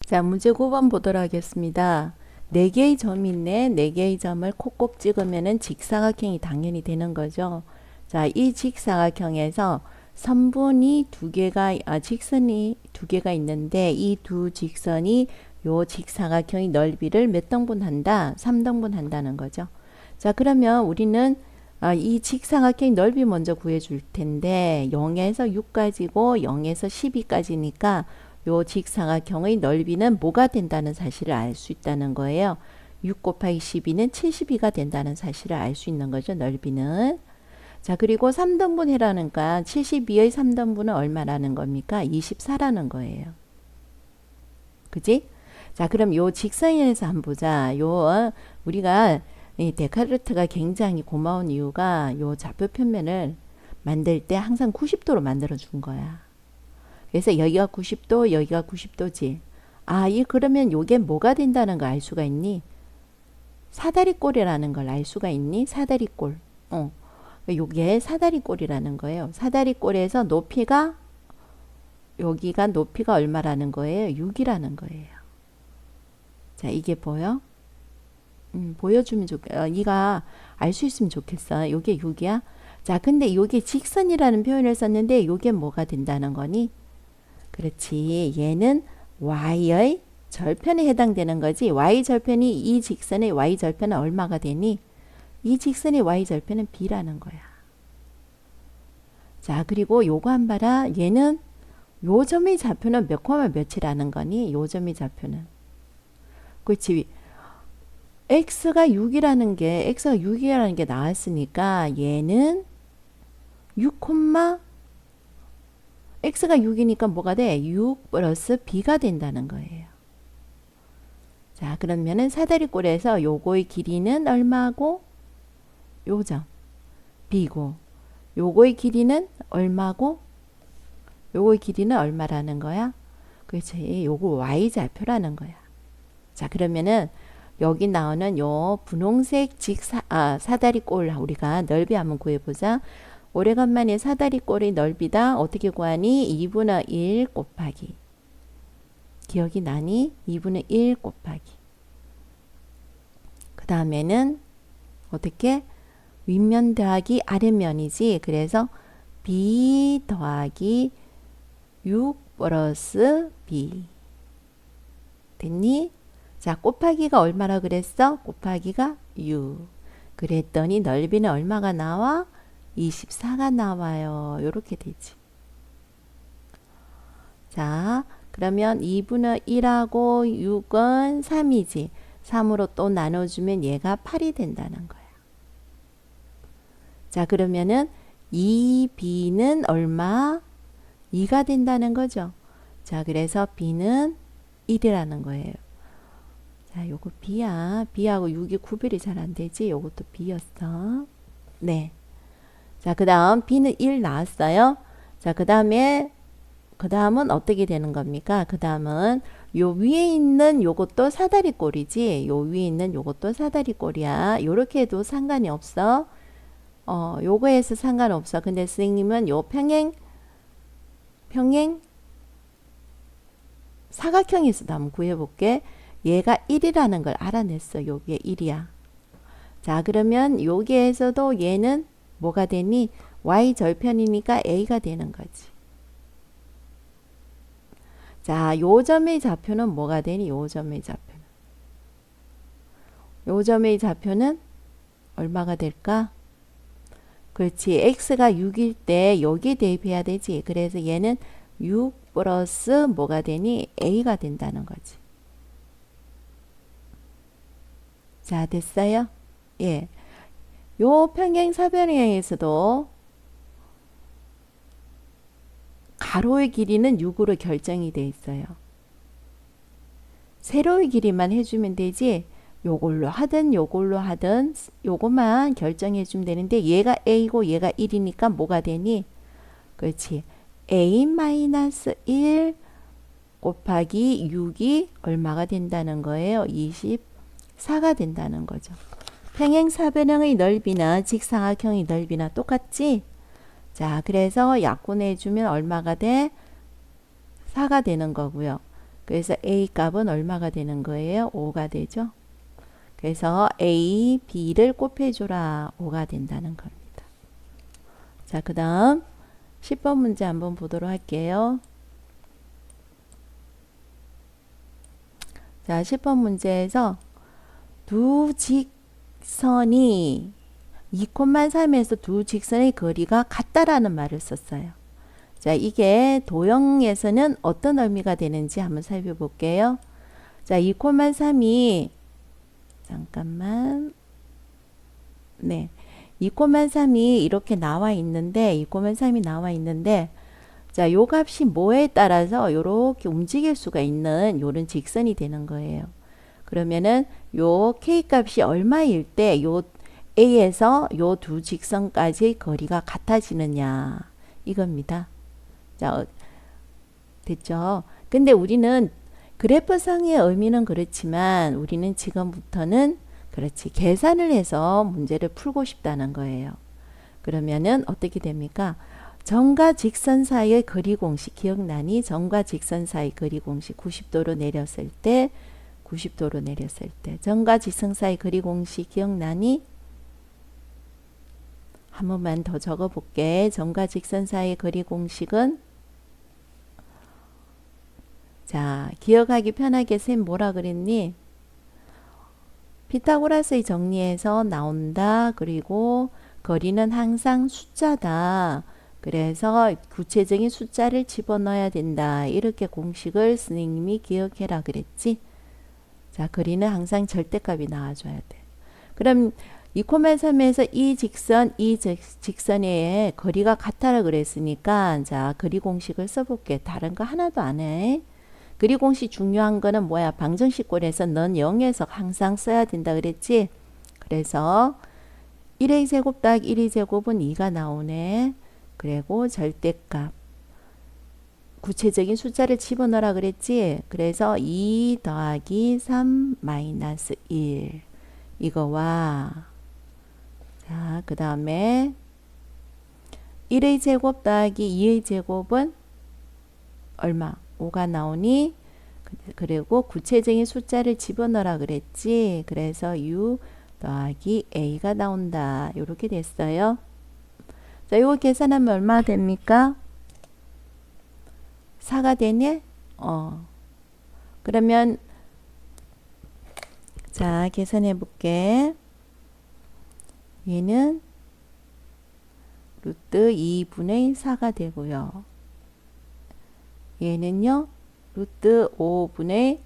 자, 문제 9번 보도록 하겠습니다. 4개의 점이 있네. 4개의 점을 콕콕 찍으면은 직사각형이 당연히 되는 거죠. 자, 이 직사각형에서 선분이 직선이 2개가 있는데 이 두 직선이 요 직사각형의 넓이를 몇 등분 한다? 3등분 한다는 거죠. 자, 그러면 우리는 이 직사각형의 넓이 먼저 구해줄 텐데 0에서 6까지고 0에서 12까지니까 요 직사각형의 넓이는 뭐가 된다는 사실을 알 수 있다는 거예요. 6 곱하기 12는 72가 된다는 사실을 알 수 있는 거죠. 넓이는. 자, 그리고 3등분 해라니까 72의 3등분은 얼마라는 겁니까? 24라는 거예요. 그지? 자, 그럼 요 직선에서 한번 보자. 우리가 이 데카르트가 굉장히 고마운 이유가 요 좌표 평면을 만들 때 항상 90도로 만들어 준 거야. 그래서 여기가 90도, 여기가 90도지. 그러면 요게 뭐가 된다는 걸 알 수가 있니? 사다리꼴이라는 걸 알 수가 있니? 사다리꼴. 요게 사다리꼴이라는 거예요. 사다리꼴에서 여기가 높이가 얼마라는 거예요? 6이라는 거예요. 자, 이게 보여? 보여주면 네가 알 수 있으면 좋겠어. 요게 6이야? 자, 근데 요게 직선이라는 표현을 썼는데 요게 뭐가 된다는 거니? 그렇지. 얘는 y의 절편에 해당되는 거지. y절편이 이 직선의 y절편은 얼마가 되니? 이 직선의 y절편은 b라는 거야. 자, 그리고 요거 한 봐라. 얘는 요 점의 좌표는 몇 콤마 몇이라는 거니? 요 점의 좌표는. 그렇지. x가 6이라는 게 나왔으니까 얘는 6, x가 6이니까 뭐가 돼? 6 플러스 b가 된다는 거예요. 자, 그러면은 사다리꼴에서 요거의 길이는 얼마고? 요점 b고, 요거의 길이는 얼마고? 요거의 길이는 얼마라는 거야? 그렇지. 요거 y좌표라는 거야. 자, 그러면은 여기 나오는 요 분홍색 사다리꼴 우리가 넓이 한번 구해보자. 오래간만에 사다리꼴의 넓이다. 어떻게 구하니? 2분의 1 곱하기. 기억이 나니? 2분의 1 곱하기. 그 다음에는 어떻게? 윗면 더하기 아랫면이지. 그래서 b 더하기 6 플러스 b. 됐니? 자, 곱하기가 얼마라 그랬어? 곱하기가 6. 그랬더니 넓이는 얼마가 나와? 24가 나와요. 요렇게 되지. 자, 그러면 2분의 1하고 6은 3이지. 3으로 또 나눠주면 얘가 8이 된다는 거야. 자, 그러면은 2b는 얼마? 2가 된다는 거죠. 자, 그래서 b는 1이라는 거예요. 자, 요거 b야. b하고 6이 구별이 잘 안 되지. 요것도 b였어. 네. 자, 그 다음 b는 1 나왔어요. 자, 그 다음은 어떻게 되는 겁니까? 그 다음은 요 위에 있는 요것도 사다리꼴이지. 요 위에 있는 요것도 사다리꼴이야. 요렇게 해도 상관이 없어. 요거에서 상관없어. 근데 선생님은 요 평행 사각형에서도 한번 구해볼게. 얘가 1이라는 걸 알아냈어. 요게 1이야. 자, 그러면 여기에서도 얘는 뭐가 되니? y절편이니까 a가 되는 거지. 자, 요 점의 좌표는 뭐가 되니? 요 점의 좌표는 얼마가 될까? 그렇지. x가 6일 때 여기에 대입해야 되지. 그래서 얘는 6 플러스 뭐가 되니? a가 된다는 거지. 자, 됐어요? 예. 요 평행사변형에서도 가로의 길이는 6으로 결정이 돼 있어요. 세로의 길이만 해주면 되지. 요걸로 하든 요것만 결정해 주면 되는데 얘가 a고 얘가 1이니까 뭐가 되니? 그렇지. a-1 곱하기 6이 얼마가 된다는 거예요? 24가 된다는 거죠. 평행사변형의 넓이나 직사각형의 넓이나 똑같지? 자, 그래서 약분해 주면 얼마가 돼? 4가 되는 거고요. 그래서 A 값은 얼마가 되는 거예요? 5가 되죠. 그래서 A, B를 곱해줘라. 5가 된다는 겁니다. 자, 그 다음 10번 문제 한번 보도록 할게요. 자, 10번 문제에서 두 직선이 2,3에서 두 직선의 거리가 같다라는 말을 썼어요. 자, 이게 도형에서는 어떤 의미가 되는지 한번 살펴볼게요. 자, 2,3이 잠깐만. 네. 2,3이 이렇게 나와 있는데 2,3이 나와 있는데 자, 요 값이 뭐에 따라서 요렇게 움직일 수가 있는 요런 직선이 되는 거예요. 그러면은 요 K 값이 얼마일 때 요 A에서 요 두 직선까지의 거리가 같아지느냐 이겁니다. 자, 됐죠? 근데 우리는 그래프상의 의미는 그렇지만 우리는 지금부터는 그렇지 계산을 해서 문제를 풀고 싶다는 거예요. 그러면은 어떻게 됩니까? 점과 직선 사이의 거리 공식 기억나니? 점과 직선 사이 거리 공식 90도로 내렸을 때 90도로 내렸을 때 점과 직선 사이 거리 공식 기억나니? 한 번만 더 적어 볼게. 점과 직선 사이의 거리 공식은 자, 기억하기 편하게 쌤 뭐라 그랬니? 피타고라스의 정리에서 나온다. 그리고 거리는 항상 숫자다. 그래서 구체적인 숫자를 집어넣어야 된다. 이렇게 공식을 선생님이 기억해라 그랬지. 자, 거리는 항상 절대값이 나와줘야 돼. 그럼 2,3에서 이 직선의 거리가 같아라 그랬으니까 자, 거리 공식을 써볼게. 다른 거 하나도 안 해. 거리 공식 중요한 거는 뭐야? 방정식꼴에서 넌 0에서 항상 써야 된다 그랬지? 그래서 1의 제곱 더하기 1의 제곱은 2가 나오네. 그리고 절대값. 구체적인 숫자를 집어넣으라 그랬지? 그래서 2 더하기 3 마이너스 1. 이거와 자, 그 다음에 1의 제곱 더하기 2의 제곱은 얼마? 5가 나오니 그리고 구체적인 숫자를 집어넣으라 그랬지. 그래서 U 더하기 A가 나온다. 이렇게 됐어요. 자, 이거 계산하면 얼마 됩니까? 4가 되네? 그러면 자, 계산해 볼게. 얘는 루트 2분의 4가 되고요. 얘는요, 루트 5분의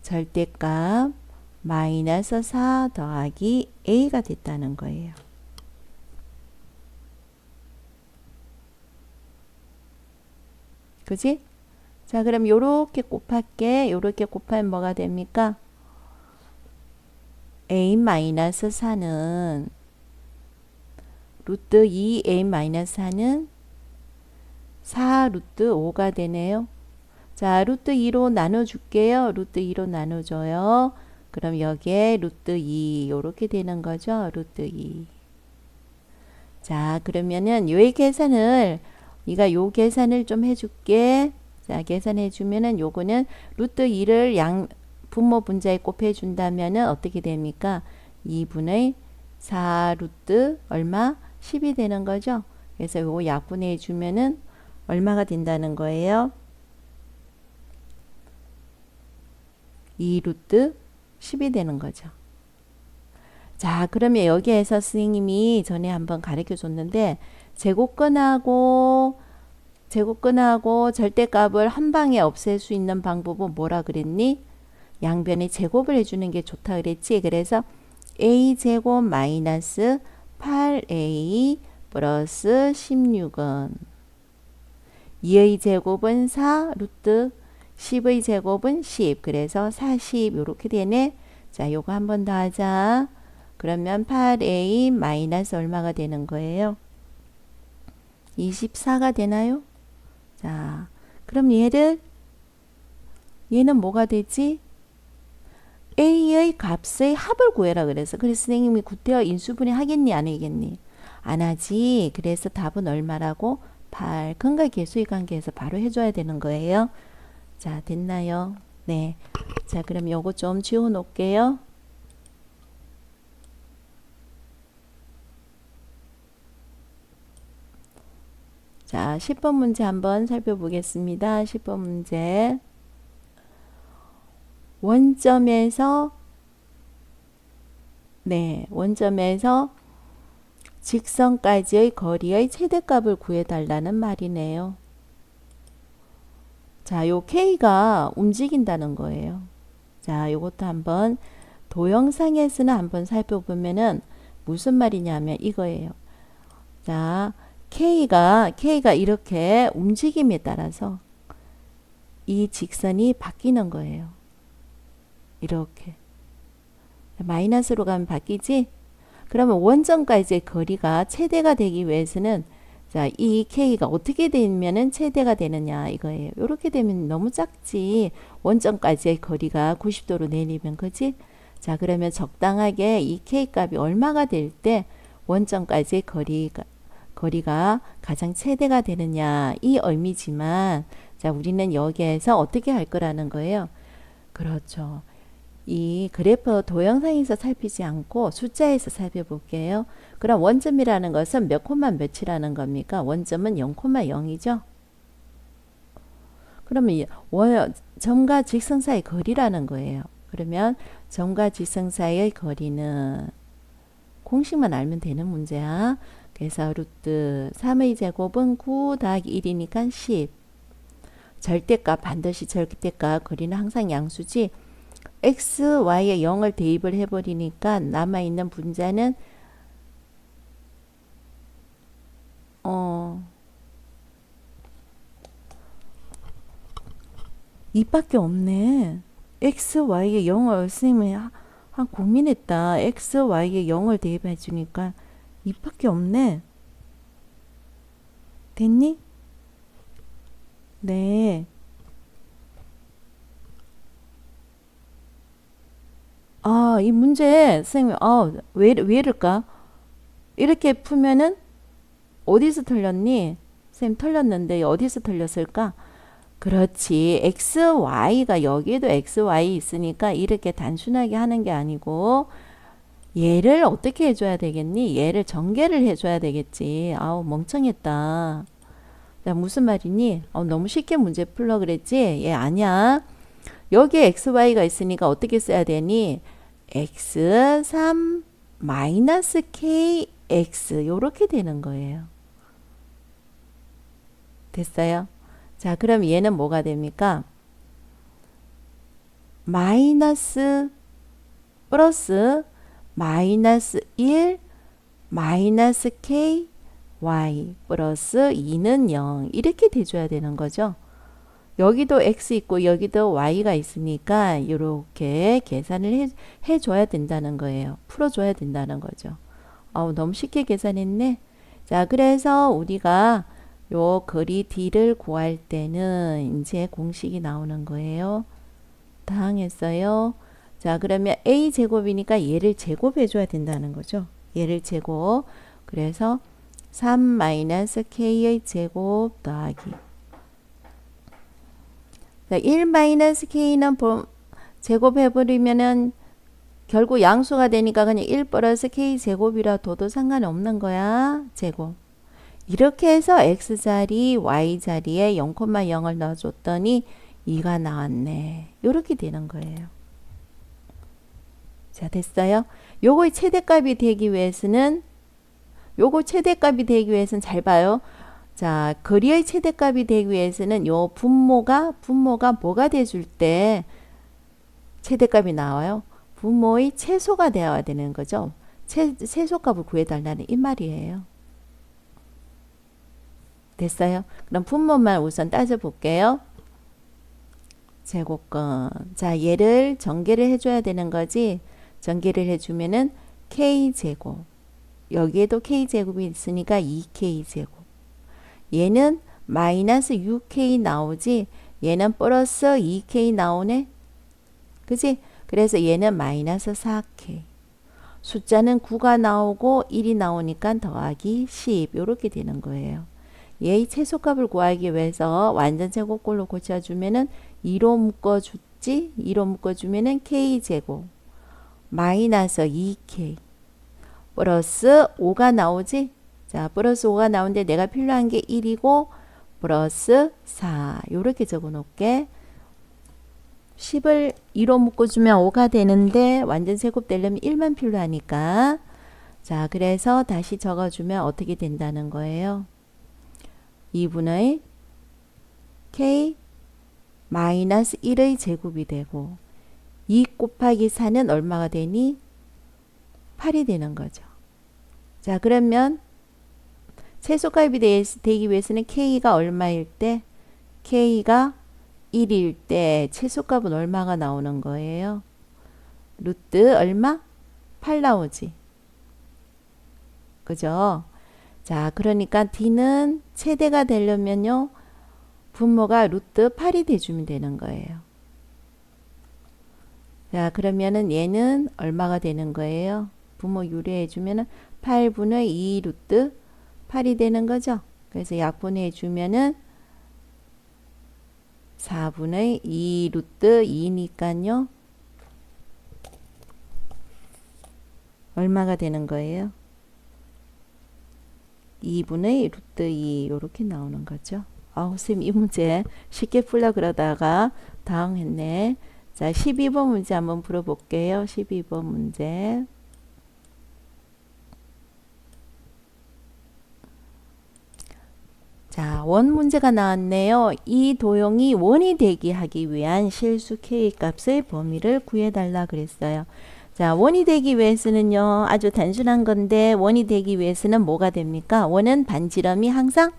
절대값 마이너스 4 더하기 A가 됐다는 거예요. 그지? 자, 그럼 요렇게 곱할게. 요렇게 곱하면 뭐가 됩니까? A 마이너스 4는 루트 2A 마이너스 4는 4 루트 5가 되네요. 자, 루트 2로 나눠줄게요. 루트 2로 나눠줘요. 그럼 여기에 루트 2 요렇게 되는 거죠. 루트 2. 자, 그러면은 요 계산을 네가 요 계산을 좀 해줄게. 자, 계산해 주면은 요거는 루트 2를 양 분모 분자에 곱해 준다면은 어떻게 됩니까? 2분의 4 루트 얼마? 10이 되는 거죠. 그래서 요거 약분해 주면은 얼마가 된다는 거예요? 2 루트 10이 되는 거죠. 자, 그러면 여기에서 선생님이 전에 한번 가르쳐 줬는데 제곱근하고 절대값을 한 방에 없앨 수 있는 방법은 뭐라 그랬니? 양변에 제곱을 해주는 게 좋다 그랬지. 그래서 a제곱 마이너스 8a 플러스 16은 2의 제곱은 4 루트 10의 제곱은 10. 그래서 40 이렇게 되네. 자, 요거 한 번 더 하자. 그러면 8a 마이너스 얼마가 되는 거예요? 24가 되나요? 자, 그럼 얘는 뭐가 되지? a의 값의 합을 구해라 그래서. 그래서 선생님이 구태여 인수분해 하겠니 안 하겠니? 안 하지. 그래서 답은 얼마라고? 8. 근과 계수의 관계에서 바로 해줘야 되는 거예요. 자, 됐나요? 네. 자, 그럼 요거 좀 지워 놓을게요. 자, 10번 문제 한번 살펴보겠습니다. 10번 문제. 원점에서 직선까지의 거리의 최대값을 구해달라는 말이네요. 자, 요 K가 움직인다는 거예요. 자, 요것도 한번 도형상에서는 한번 살펴보면은 무슨 말이냐면 이거예요. 자, K가 이렇게 움직임에 따라서 이 직선이 바뀌는 거예요. 이렇게. 마이너스로 가면 바뀌지? 그러면 원점까지의 거리가 최대가 되기 위해서는 자, 이 K가 어떻게 되면은 최대가 되느냐 이거예요. 이렇게 되면 너무 작지. 원점까지의 거리가 90도로 내리면 그지? 자, 그러면 적당하게 이 K 값이 얼마가 될 때 원점까지의 거리가 가장 최대가 되느냐 이 의미지만 자, 우리는 여기에서 어떻게 할 거라는 거예요. 그렇죠. 이 그래프 도형상에서 살피지 않고 숫자에서 살펴볼게요. 그럼 원점이라는 것은 몇 콤마 몇이라는 겁니까? 원점은 0,0이죠. 그러면 점과 직선 사이 거리라는 거예요. 그러면 점과 직선 사이의 거리는 공식만 알면 되는 문제야. 그래서 루트 3의 제곱은 9 더하기 1이니까 10. 절대값 반드시 절대값 거리는 항상 양수지. x, y에 0을 대입을 해버리니까 남아있는 분자는 2밖에 없네. x, y에 0을 선생님이 고민했다. x, y에 0을 대입해 주니까 2밖에 없네. 됐니? 네. 아, 이 문제 선생님 왜 이럴까? 이렇게 풀면은 어디서 틀렸니? 선생님 틀렸는데 어디서 틀렸을까? 그렇지. x, y가 여기에도 x, y 있으니까 이렇게 단순하게 하는 게 아니고 얘를 어떻게 해줘야 되겠니? 얘를 전개를 해줘야 되겠지. 아우 멍청했다. 나 무슨 말이니? 너무 쉽게 문제 풀러 그랬지? 얘 아니야. 여기에 x, y가 있으니까 어떻게 써야 되니? x 3 마이너스 k x 요렇게 되는 거예요. 됐어요? 자, 그럼 얘는 뭐가 됩니까? 마이너스 플러스 마이너스 1 마이너스 k y 플러스 2는 0 이렇게 돼줘야 되는 거죠. 여기도 x 있고 여기도 y가 있으니까 이렇게 계산을 해줘야 된다는 거예요. 풀어줘야 된다는 거죠. 너무 쉽게 계산했네. 자, 그래서 우리가 요 거리 d를 구할 때는 이제 공식이 나오는 거예요. 당했어요. 자, 그러면 a 제곱이니까 얘를 제곱해줘야 된다는 거죠. 얘를 제곱. 그래서 3 마이너스 k의 제곱 더하기 1 마이너스 k는 제곱해버리면은 결국 양수가 되니까 그냥 1 플러스 k 제곱이라 둬도 상관없는 거야. 제곱. 이렇게 해서 x자리, y자리에 0,0을 넣어줬더니 2가 나왔네. 이렇게 되는 거예요. 자, 됐어요? 요거의 최대값이 되기 위해서는 잘 봐요. 자, 거리의 최대값이 되기 위해서는 요 분모가 뭐가 돼줄 때 최대값이 나와요? 분모의 최소가 되어야 되는 거죠. 최소값을 구해달라는 이 말이에요. 됐어요? 그럼 분모만 우선 따져볼게요. 제곱근. 자, 얘를 전개를 해줘야 되는 거지. 전개를 해주면은 k제곱. 여기에도 k제곱이 있으니까 2k제곱. 얘는 마이너스 6k 나오지 얘는 플러스 2k 나오네. 그지? 그래서 얘는 마이너스 4k. 숫자는 9가 나오고 1이 나오니까 더하기 10 이렇게 되는 거예요. 얘의 최소값을 구하기 위해서 완전 제곱꼴로 고쳐주면은 2로 묶어줬지? 2로 묶어주면은 K제곱 마이너스 2K 플러스 5가 나오지? 자, 플러스 5가 나오는데 내가 필요한 게 1이고 플러스 4 요렇게 적어 놓을게. 10을 2로 묶어주면 5가 되는데 완전 제곱 되려면 1만 필요하니까 자, 그래서 다시 적어주면 어떻게 된다는 거예요? 2분의 K 마이너스 1의 제곱이 되고 2 곱하기 4는 얼마가 되니? 8이 되는 거죠. 자, 그러면 최소값이 되기 위해서는 K가 얼마일 때? K가 1일 때 최소값은 얼마가 나오는 거예요? 루트 얼마? 8 나오지. 그죠? 자, 그러니까 D는 최대가 되려면요. 분모가 루트 8이 돼주면 되는 거예요. 자, 그러면은 얘는 얼마가 되는 거예요? 분모 유리해주면은 8분의 2 루트 8이 되는 거죠. 그래서 약분해주면은 4분의 2 루트 2니까요. 얼마가 되는 거예요? 2분의 루트 2 이렇게 나오는 거죠. 아우 쌤 이 문제 쉽게 풀려 그러다가 당황했네. 자 12번 문제 한번 풀어볼게요. 12번 문제. 자, 원 문제가 나왔네요. 이 도형이 원이 되게 하기 위한 실수 K 값의 범위를 구해달라 그랬어요. 자, 원이 되기 위해서는요. 아주 단순한 건데 원이 되기 위해서는 뭐가 됩니까? 원은 반지름이 항상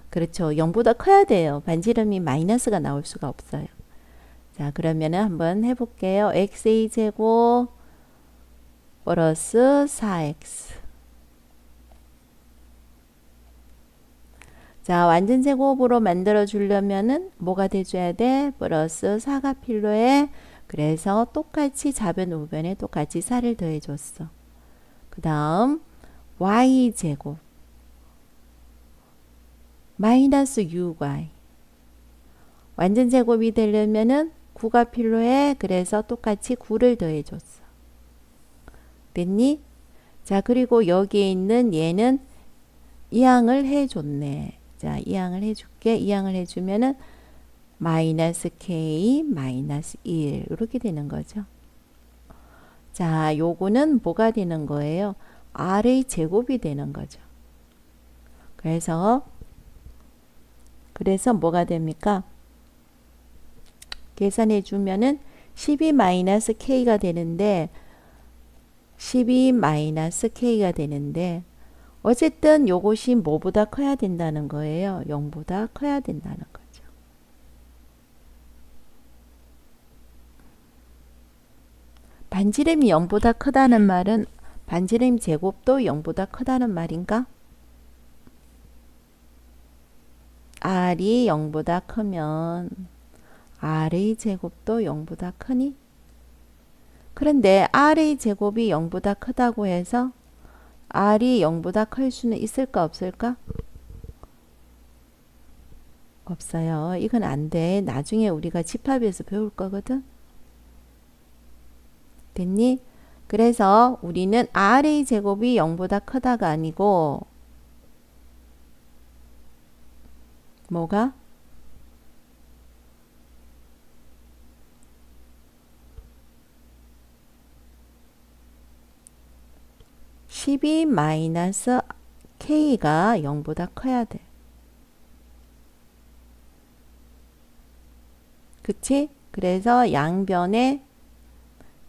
그렇죠. 0보다 커야 돼요. 반지름이 마이너스가 나올 수가 없어요. 자, 그러면은 한번 해볼게요. x의 제곱 플러스 4x. 자, 완전 제곱으로 만들어 주려면은 뭐가 돼줘야 돼? 플러스 4가 필요해. 그래서 똑같이 좌변 우변에 똑같이 4를 더해 줬어. 그 다음 y 제곱 마이너스 6y. 완전 제곱이 되려면은 9가 필요해. 그래서 똑같이 9를 더해 줬어. 됐니? 자, 그리고 여기에 있는 얘는 이항을 해줬네. 자, 이항을 해줄게. 이항을 해주면은 마이너스 k 마이너스 1 이렇게 되는 거죠. 자, 요거는 뭐가 되는 거예요? r의 제곱이 되는 거죠. 그래서 뭐가 됩니까? 계산해 주면은 12 마이너스 k가 되는데 12 마이너스 k가 되는데 어쨌든 요것이 뭐보다 커야 된다는 거예요. 0보다 커야 된다는 거죠. 반지름이 0보다 크다는 말은 반지름 제곱도 0보다 크다는 말인가? r이 0보다 크면 r의 제곱도 0보다 크니? 그런데 r의 제곱이 0보다 크다고 해서 r이 0보다 클 수는 있을까 없을까? 없어요. 이건 안 돼. 나중에 우리가 집합에서 배울 거거든. 됐니? 그래서 우리는 r의 제곱이 0보다 크다가 아니고 뭐가? (12 마이너스 k가 0보다 커야 돼. 그치? 그래서 양변에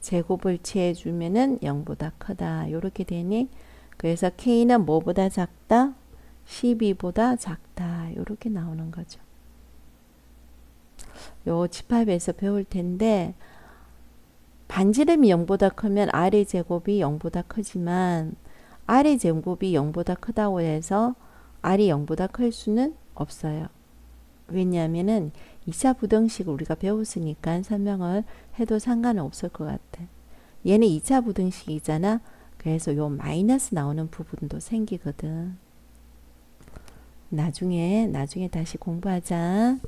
제곱을 취해주면은 0보다 크다. 요렇게 되니? 그래서 k는 뭐보다 작다? 12보다 작다. 요렇게 나오는 거죠. 요 집합에서 배울 텐데 반지름이 0보다 크면 r의 제곱이 0보다 크지만 r의 제곱이 0보다 크다고 해서 r이 0보다 클 수는 없어요. 왜냐하면은 2차 부등식을 우리가 배웠으니까 설명을 해도 상관은 없을 것 같아. 얘는 2차 부등식이잖아. 그래서 요 마이너스 나오는 부분도 생기거든. 나중에 다시 공부하자.